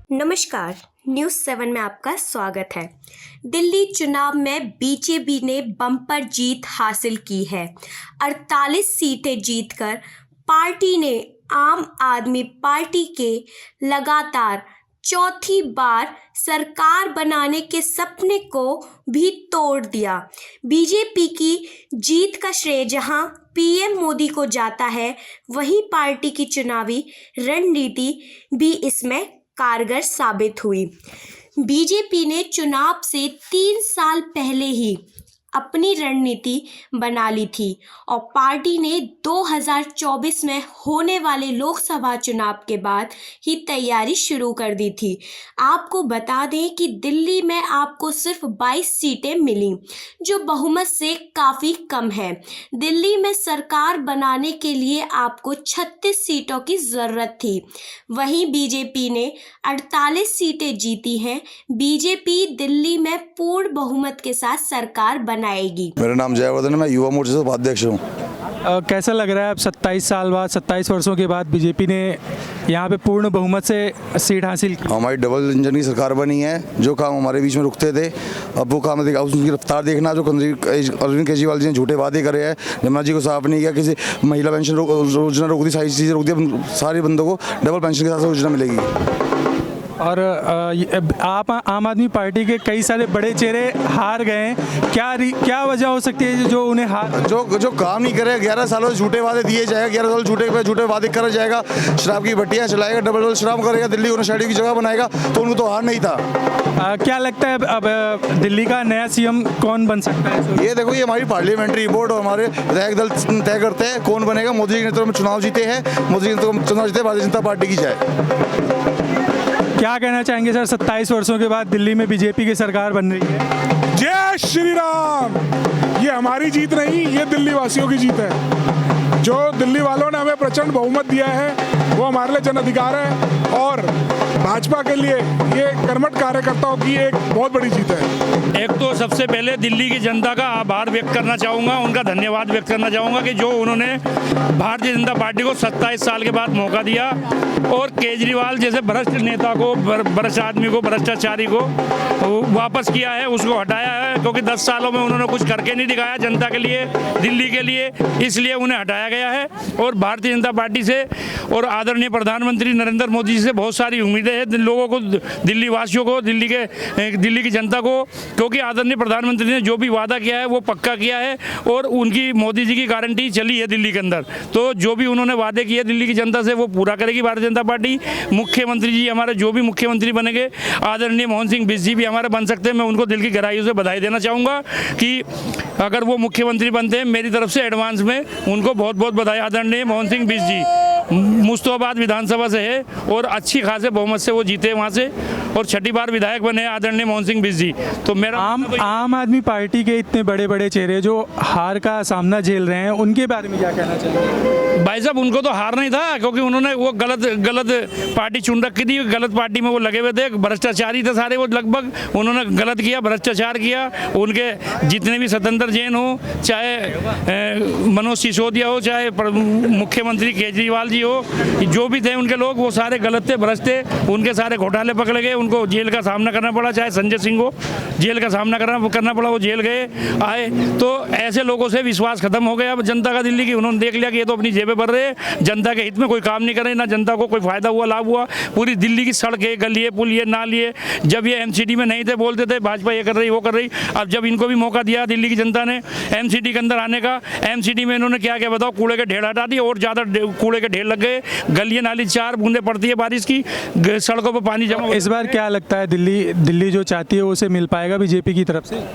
नमस्कार, न्यूज़ 7 में आपका स्वागत है। दिल्ली चुनाव में बीजेपी ने बम्पर जीत हासिल की है। 48 सीटें जीतकर पार्टी ने आम आदमी पार्टी के लगातार चौथी बार सरकार बनाने के सपने को भी तोड़ दिया। बीजेपी की जीत का श्रेय जहां पीएम मोदी को जाता है, वहीं पार्टी की चुनावी रणनीति भी इसमें कारगर साबित हुई। बीजेपी ने चुनाव से 3 साल पहले ही अपनी रणनीति बना ली थी और पार्टी ने 2024 में होने वाले लोकसभा चुनाव के बाद ही तैयारी शुरू कर दी थी। आपको बता दें कि दिल्ली में आपको सिर्फ 22 सीटें मिली, जो बहुमत से काफ़ी कम है। दिल्ली में सरकार बनाने के लिए आपको 36 सीटों की ज़रूरत थी। वहीं बीजेपी ने 48 सीटें जीती हैं। बीजेपी दिल्ली में पूर्ण बहुमत के साथ सरकार बनाएगी। मेरा नाम जयवर्धन है, मैं युवा मोर्चा से उपाध्यक्ष हूँ। कैसा लग रहा है अब 27 वर्षों के बाद बीजेपी ने यहाँ पे पूर्ण बहुमत से सीट हासिल की? हमारी डबल इंजन की सरकार बनी है। जो काम हमारे बीच में रुकते थे, अब वो काम देखा, उसकी रफ्तार देखना। जो अरविंद केजरीवाल जी ने झूठे वादे करे हैं, यमुना जी को साफ नहीं किया, किसी महिला पेंशन योजना रोक दी, सारी चीज़ें रोक दी। सारे बंदों को डबल पेंशन के साथ योजना मिलेगी। और आप आम आदमी पार्टी के कई सारे बड़े चेहरे हार गए, क्या वजह हो सकती है जो उन्हें जो काम नहीं करे, 11 सालों से झूठे वादे दिए जाएगा, 11 साल झूठे वादे करा जाएगा, शराब की भट्टियाँ चलाएगा, डबल शराब करेगा, दिल्ली को नशेड़ी की जगह बनाएगा, तो उनको तो हार नहीं था। क्या लगता है अब दिल्ली का नया सीएम कौन बन सकता है? ये देखो, ये हमारी पार्लियामेंट्री बोर्ड और हमारे विधायक दल तय करते हैं कौन बनेगा। मोदी जी के नेतृत्व में चुनाव जीते हैं, मोदी जी के नेतृत्व में चुनाव जीते, भारतीय जनता पार्टी की जाए। क्या कहना चाहेंगे सर, 27 वर्षों के बाद दिल्ली में बीजेपी की सरकार बन रही है? जय श्री राम। ये हमारी जीत नहीं, ये दिल्ली वासियों की जीत है। जो दिल्ली वालों ने हमें प्रचंड बहुमत दिया है, वो हमारे लिए जन अधिकार है और भाजपा के लिए ये कर्मठ कार्यकर्ताओं की एक बहुत बड़ी जीत है। एक तो सबसे पहले दिल्ली की जनता का आभार व्यक्त करना चाहूँगा, उनका धन्यवाद व्यक्त करना चाहूँगा कि जो उन्होंने भारतीय जनता पार्टी को 27 साल के बाद मौका दिया और केजरीवाल जैसे भ्रष्ट नेता को, भ्रष्ट आदमी को, भ्रष्टाचारी को वापस किया है, उसको हटाया है। क्योंकि 10 सालों में उन्होंने कुछ करके नहीं दिखाया जनता के लिए, दिल्ली के लिए, इसलिए उन्हें हटाया गया है। और भारतीय जनता पार्टी से और आदरणीय प्रधानमंत्री नरेंद्र मोदी जी से बहुत सारी उम्मीदें हैं लोगों को, दिल्ली वासियों को, दिल्ली की जनता को। क्योंकि आदरणीय प्रधानमंत्री ने जो भी वादा किया है वो पक्का किया है और उनकी, मोदी जी की गारंटी चली है दिल्ली के अंदर। तो जो भी उन्होंने वादे किए दिल्ली की जनता से, वो पूरा करेगी भारतीय जनता पार्टी। मुख्यमंत्री जी हमारे जो भी मुख्यमंत्री बनेंगे, आदरणीय मोहन सिंह बिस्ट जी भी हमारे बन सकते हैं। मैं उनको दिल की गहराइयों से बधाई देना चाहूँगा कि अगर वो मुख्यमंत्री बनते हैं, मेरी तरफ से एडवांस में उनको बहुत बहुत बधाई। आदरणीय मोहन सिंह बिस्ट जी मुस्तफाबाद विधानसभा से है और अच्छी खासे बहुमत से वो जीते वहाँ से और 6ठी बार विधायक बने आदरणीय मोहन सिंह बिस्ट जी। तो मेरा आम आदमी पार्टी के इतने बड़े बड़े चेहरे जो हार का सामना झेल रहे हैं, उनके बारे में क्या कहना चाहिए? भाई साहब, उनको तो हार नहीं था, क्योंकि उन्होंने वो गलत पार्टी चुन रखी थी, गलत पार्टी में वो लगे हुए थे, भ्रष्टाचारी थे सारे वो, लगभग उन्होंने गलत किया, भ्रष्टाचार किया। उनके जितने भी स्वतंत्र जैन हो, चाहे मनोज सिसोदिया हो, चाहे मुख्यमंत्री केजरीवाल जी हो, जो भी थे उनके लोग, वो सारे गलत थे, भ्रष्ट थे। उनके सारे घोटाले पकड़े गए, उनको जेल का सामना करना पड़ा। चाहे संजय सिंह को जेल का सामना करना पड़ा, वो जेल गए आए। तो ऐसे लोगों से विश्वास खत्म हो गया अब जनता का दिल्ली की। उन्होंने देख लिया कि ये तो अपनी जेबें भर रहे हैं, जनता के हित में कोई काम नहीं कर रहे, ना जनता को कोई फायदा हुआ, लाभ हुआ। पूरी दिल्ली की सड़कें, गलियाँ, पुल, ये नाली है। जब ये एमसीडी में नहीं थे, बोलते थे भाजपा ये कर रही, वो कर रही। अब जब इनको भी मौका दिया दिल्ली की जनता ने एमसीडी के अंदर आने का, एमसीडी में इन्होंने क्या क्या बताओ, कूड़े के ढेर हटा दिए और ज़्यादा कूड़े के ढेर लग गए। गलियाँ नाली 4 बूंदें पड़ती है बारिश की, सड़कों पर पानी जमा। इस बार क्या लगता है, दिल्ली जो चाहती है उसे मिल पाएगा बीजेपी की तरफ से?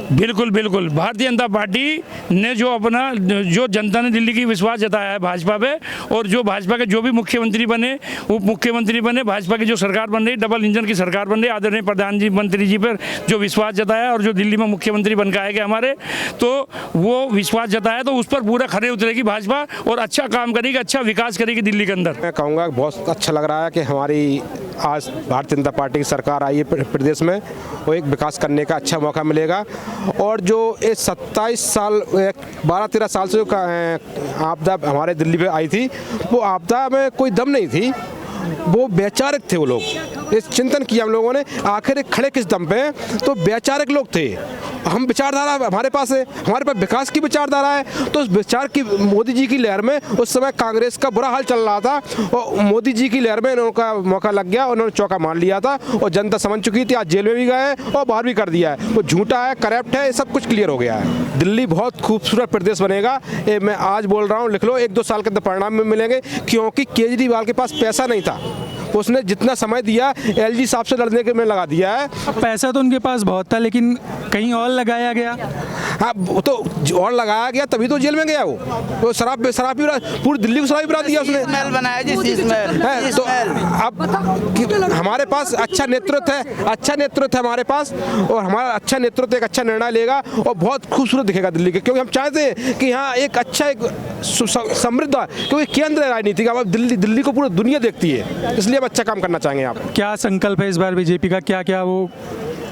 बिल्कुल बिल्कुल। भारतीय जनता पार्टी ने जो जनता ने दिल्ली की विश्वास जताया है भाजपा पे, और जो भाजपा के जो भी मुख्यमंत्री बने, उप मुख्यमंत्री बने, भाजपा की जो सरकार बन रही, डबल इंजन की सरकार बन रही, आदरणीय प्रधानमंत्री जी पर जो विश्वास जताया और जो दिल्ली में मुख्यमंत्री बन के आएगा हमारे, तो वो विश्वास जताया, तो उस पर पूरा खड़े उतरेगी भाजपा और अच्छा काम करेगी, अच्छा विकास करेगी दिल्ली के अंदर। मैं कहूँगा बहुत अच्छा लग रहा है कि हमारी आज भारतीय जनता पार्टी की सरकार आई है प्रदेश में, वो एक विकास करने का अच्छा मौका मिलेगा। और जो ये 27 साल 12-13 साल से जो आपदा हमारे दिल्ली पे आई थी, वो आपदा में कोई दम नहीं थी। वो वैचारिक थे। वो लोग इस चिंतन किया हम लोगों ने, आखिर खड़े किस दम पे, तो वैचारिक लोग थे। हम विचारधारा हमारे पास है, हमारे पास विकास की विचारधारा है। तो उस विचार की मोदी जी की लहर में उस समय कांग्रेस का बुरा हाल चल रहा था और मोदी जी की लहर में इनका मौका लग गया, उन्होंने चौका मार लिया था और जनता समझ चुकी थी। आज जेल में भी गए और बाहर भी कर दिया है। वो झूठा है, करप्ट है, सब कुछ क्लियर हो गया है। दिल्ली बहुत खूबसूरत प्रदेश बनेगा, ये मैं आज बोल रहा हूँ, लिख लो। 1-2 साल के अंदर परिणाम में मिलेंगे, क्योंकि केजरीवाल के पास पैसा नहीं था। उसने जितना समय दिया एलजी साहब से लड़ने के में लगा दिया है। पैसा तो उनके पास बहुत था, लेकिन कहीं और लगाया गया। हाँ, वो तो और लगाया गया, तभी तो जेल में गया वो शराब भी, पूरी दिल्ली को शराब पिला दिया उसने। महल बनाया जी, शीश महल है, तो अब हमारे पास अच्छा नेतृत्व है, अच्छा नेतृत्व है हमारे पास, और हमारा अच्छा नेतृत्व एक अच्छा निर्णय लेगा और बहुत खूबसूरत दिखेगा दिल्ली के। क्योंकि हम चाहते हैं कि यहाँ एक अच्छा, एक समृद्ध, क्योंकि केंद्र है राजनीति का। अब दिल्ली को पूरी दुनिया देखती है, इसलिए हम अच्छा काम करना चाहेंगे। आप क्या संकल्प है इस बार बीजेपी का, क्या क्या वो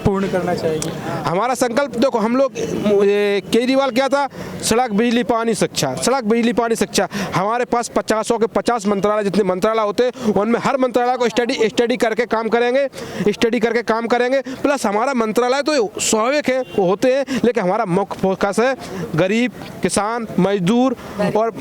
पूर्ण करना चाहेगी? हमारा संकल्प देखो, हम लोग केजरीवाल क्या था, सड़क बिजली पानी शिक्षा, सड़क बिजली पानी शिक्षा। हमारे पास 50 के 50 मंत्रालय, जितने मंत्रालय होते हैं उनमें हर मंत्रालय को स्टडी करके काम करेंगे, स्टडी करके काम करेंगे। प्लस हमारा मंत्रालय तो स्वाभाविक है, वो होते हैं, लेकिन हमारा मुख्य फोकस है गरीब, किसान, मजदूर और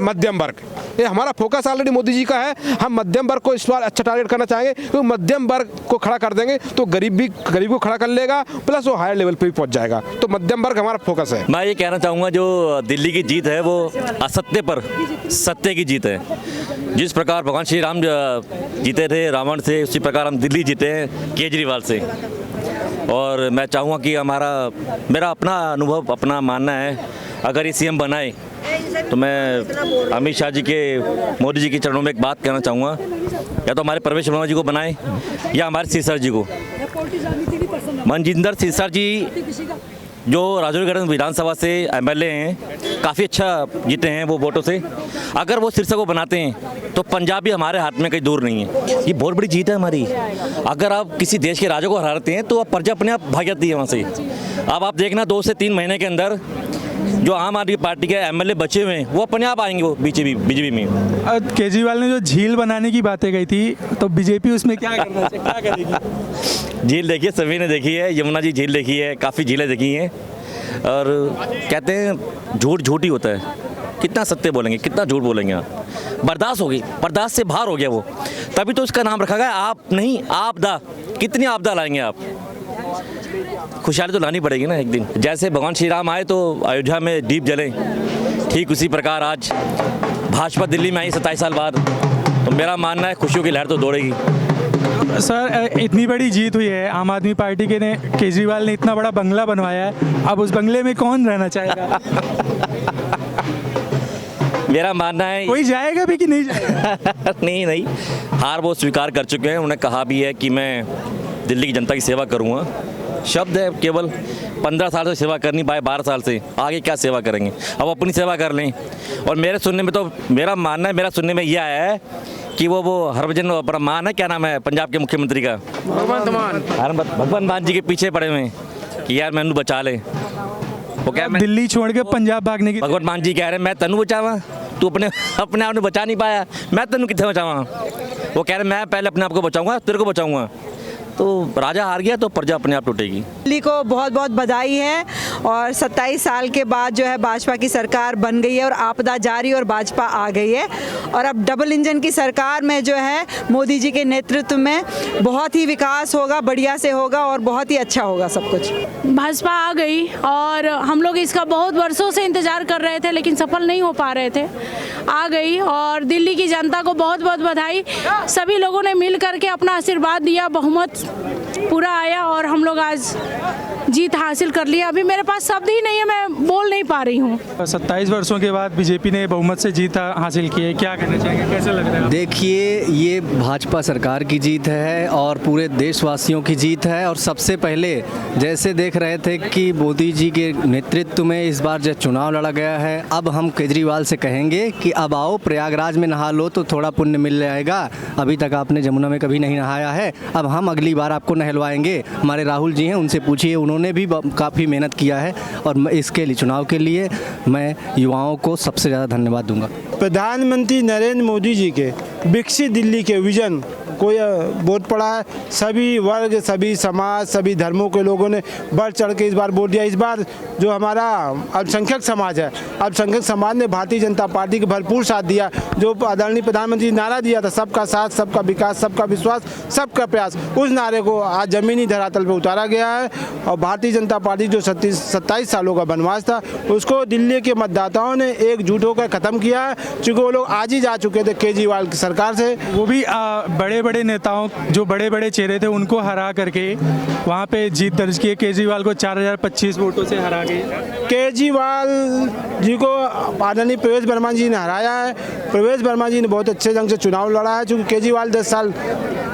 मध्यम वर्ग। ये हमारा फोकस ऑलरेडी मोदी जी का है। हम मध्यम वर्ग को इस बार अच्छा टारगेट करना चाहेंगे, क्योंकि मध्यम वर्ग को खड़ा कर देंगे तो गरीब को खड़ा कर लेगा, प्लस वो हायर लेवल पे भी पहुंच जाएगा। तो मध्यम वर्ग हमारा फोकस है। मैं ये कहना चाहूँगा, जो दिल्ली की जीत है वो असत्य पर सत्य की जीत है। जिस प्रकार भगवान श्री राम जीते थे रावण से, उसी प्रकार हम दिल्ली जीते हैं केजरीवाल से। और मैं चाहूँगा कि मेरा अपना अनुभव, अपना मानना है, अगर ये सीएम बनाए तो मैं अमित शाह जी के, मोदी जी के चरणों में एक बात कहना चाहूँगा, या तो हमारे प्रवेश वर्मा जी को बनाए या हमारे सिरसा जी को। मनजिंदर सिरसा जी जो राजौरीगढ़ विधानसभा से एमएलए हैं, काफ़ी अच्छा जीते हैं वो वोटों से। अगर वो सिरसा को बनाते हैं तो पंजाब भी हमारे हाथ में कहीं दूर नहीं है। ये बहुत बड़ी जीत है हमारी। अगर आप किसी देश के राजा को हराते हैं तो आप प्रजा अपने आप भाग जाती है वहाँ से। अब आप देखना 2 से 3 महीने के अंदर जो आम आदमी पार्टी के एमएलए बचे हुए हैं वो अपने आप आएंगे वो बीजेपी में। केजरीवाल ने जो झील बनाने की बातें कही थी, तो बीजेपी उसमें क्या करेगी? झील देखिए, सभी ने देखी है, यमुना जी झील देखी है, काफ़ी झीलें देखी हैं। और कहते हैं झूठ झूठ ही होता है, कितना सत्य बोलेंगे, कितना झूठ बोलेंगे आप। बर्दाश्त होगी, बर्दाश्त से बाहर हो गया वो, तभी तो उसका नाम रखा गया आप नहीं आपदा। कितनी आपदा लाएंगे आप? खुशहाली तो लानी पड़ेगी ना एक दिन। जैसे भगवान श्री राम आए तो अयोध्या में दीप जले, ठीक उसी प्रकार आज भाजपा दिल्ली में आई 27 साल बाद, तो मेरा मानना है खुशियों की लहर तो दौड़ेगी। सर, इतनी बड़ी जीत हुई है आम आदमी पार्टी के ने, केजरीवाल ने इतना बड़ा बंगला बनवाया है, अब उस बंगले में कौन रहना चाहेगा? मेरा मानना है कोई जाएगा भी कि नहीं जाएगा? नहीं, हार वो स्वीकार कर चुके हैं। उन्होंने कहा भी है कि मैं दिल्ली की जनता की सेवा करूंगा। शब्द है केवल, 15 साल से सेवा कर नहीं पाए, 12 साल से, आगे क्या सेवा करेंगे? अब अपनी सेवा कर लें। और मेरे सुनने में तो, मेरा मानना है, मेरा सुनने में यह आया है कि वो हरभजन मान है, क्या नाम है पंजाब के मुख्यमंत्री का, भगवंत मान जी के पीछे पड़े हुए हैं कि यार मैनू बचा ले। वो क्या दिल्ली छोड़ के पंजाब भागने की? भगवंत मान जी कह रहे हैं मैं तनु बचावा, तू अपने आप ने बचा नहीं पाया, मैं तनु कितने बचावा। वो कह रहे मैं पहले अपने आप को बचाऊंगा, तेरे को बचाऊंगा। तो राजा हार गया तो प्रजा अपने आप टूटेगी। दिल्ली को बहुत बहुत बधाई है। और 27 साल के बाद जो है भाजपा की सरकार बन गई है और आपदा जारी और भाजपा आ गई है। और अब डबल इंजन की सरकार में जो है मोदी जी के नेतृत्व में बहुत ही विकास होगा, बढ़िया से होगा और बहुत ही अच्छा होगा सब कुछ। भाजपा आ गई और हम लोग इसका बहुत वर्षों से इंतजार कर रहे थे, लेकिन सफल नहीं हो पा रहे थे। आ गई और दिल्ली की जनता को बहुत बहुत बधाई। सभी लोगों ने मिल करके अपना आशीर्वाद दिया, बहुमत पूरा आया और हम लोग आज जीत हासिल कर लिया। अभी मेरे पास शब्द ही नहीं है, मैं बोल नहीं पा रही हूँ। 27 वर्षों के बाद बीजेपी ने बहुमत से जीत हासिल की है, क्या कहना चाहेंगे, कैसे लग रहा है? देखिए, ये भाजपा सरकार की जीत है और पूरे देशवासियों की जीत है। और सबसे पहले जैसे देख रहे थे कि मोदी जी के नेतृत्व में इस बार जब चुनाव लड़ा गया है, अब हम केजरीवाल से कहेंगे कि अब आओ प्रयागराज में नहा लो तो थोड़ा पुण्य मिल जाएगा। अभी तक आपने जमुना में कभी नहीं नहाया है, अब हम अगली बार आपको नहलवाएंगे। हमारे राहुल जी हैं, उनसे पूछिए, उन्होंने भी काफ़ी मेहनत किया है। और इसके लिए, चुनाव के लिए मैं युवाओं को सबसे ज़्यादा धन्यवाद दूंगा। प्रधानमंत्री नरेंद्र मोदी जी के विकसित दिल्ली के विजन को वोट पड़ा है। सभी वर्ग, सभी समाज, सभी धर्मों के लोगों ने बढ़ चढ़ के इस बार वोट दिया। इस बार जो हमारा अल्पसंख्यक समाज है, अल्पसंख्यक समाज ने भारतीय जनता पार्टी को भरपूर साथ दिया। जो आदरणीय प्रधानमंत्री ने नारा दिया था, सबका साथ, सबका विकास, सबका विश्वास, सबका प्रयास, उस नारे को आज जमीनी धरातल पर उतारा गया है। और भारतीय जनता पार्टी जो 27 सालों का वनवास था, उसको दिल्ली के मतदाताओं ने एकजुट होकर ख़त्म किया है। चूँकि वो लोग आज ही जा चुके थे केजरीवाल की सरकार से। वो भी बड़े बड़े नेताओं, जो बड़े बड़े चेहरे थे, उनको हरा करके वहाँ पे जीत दर्ज की। केजरीवाल को 4025 वोटों से हरा के केजरीवाल जी को आदरणीय प्रवेश वर्मा जी ने हराया है। प्रवेश वर्मा जी ने बहुत अच्छे ढंग से चुनाव लड़ा है। चूँकि केजरीवाल 10 साल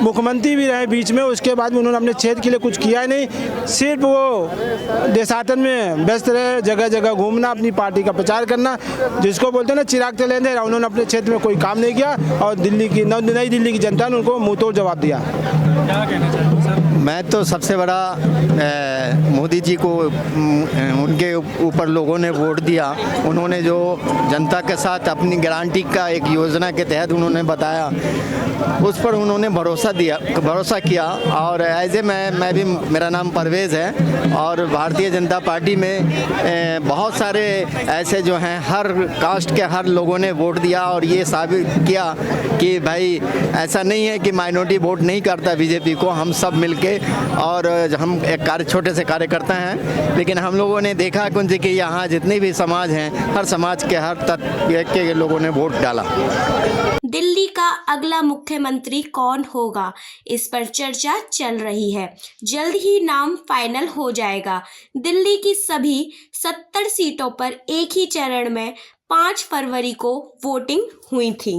मुख्यमंत्री भी रहे बीच में, उसके बाद भी उन्होंने अपने क्षेत्र के लिए कुछ किया ही नहीं। सिर्फ वो देशाटन में व्यस्त रहे, जगह जगह घूमना, अपनी पार्टी का प्रचार करना, जिसको बोलते हैं ना चिराग तले अंधेरा। उन्होंने अपने क्षेत्र में कोई काम नहीं किया और नई दिल्ली की जनता ने उनको मुंहतोड़ जवाब दिया। क्या कहना चाहेंगे सर? मैं तो सबसे बड़ा मोदी जी को, उनके ऊपर लोगों ने वोट दिया। उन्होंने जो जनता के साथ अपनी गारंटी का एक योजना के तहत उन्होंने बताया, उस पर उन्होंने भरोसा किया। और ऐसे मैं भी, मेरा नाम परवेज़ है और भारतीय जनता पार्टी में बहुत सारे ऐसे जो हैं, हर कास्ट के हर लोगों ने वोट दिया और ये साबित किया कि भाई ऐसा नहीं है कि माइनॉरिटी वोट नहीं करता बीजेपी को। हम सब मिलके, और हम एक छोटे से कार्यकर्ता हैं, लेकिन हम लोगों ने देखा कि यहाँ जितने भी समाज हैं, हर समाज के हर तत्व के लोगों ने वोट डाला। दिल्ली का अगला मुख्यमंत्री कौन होगा, इस पर चर्चा चल रही है। जल्द ही नाम फाइनल हो जाएगा। दिल्ली की सभी 70 सीटों पर एक ही चरण में 5 फरवरी को वोटिंग हुई थी।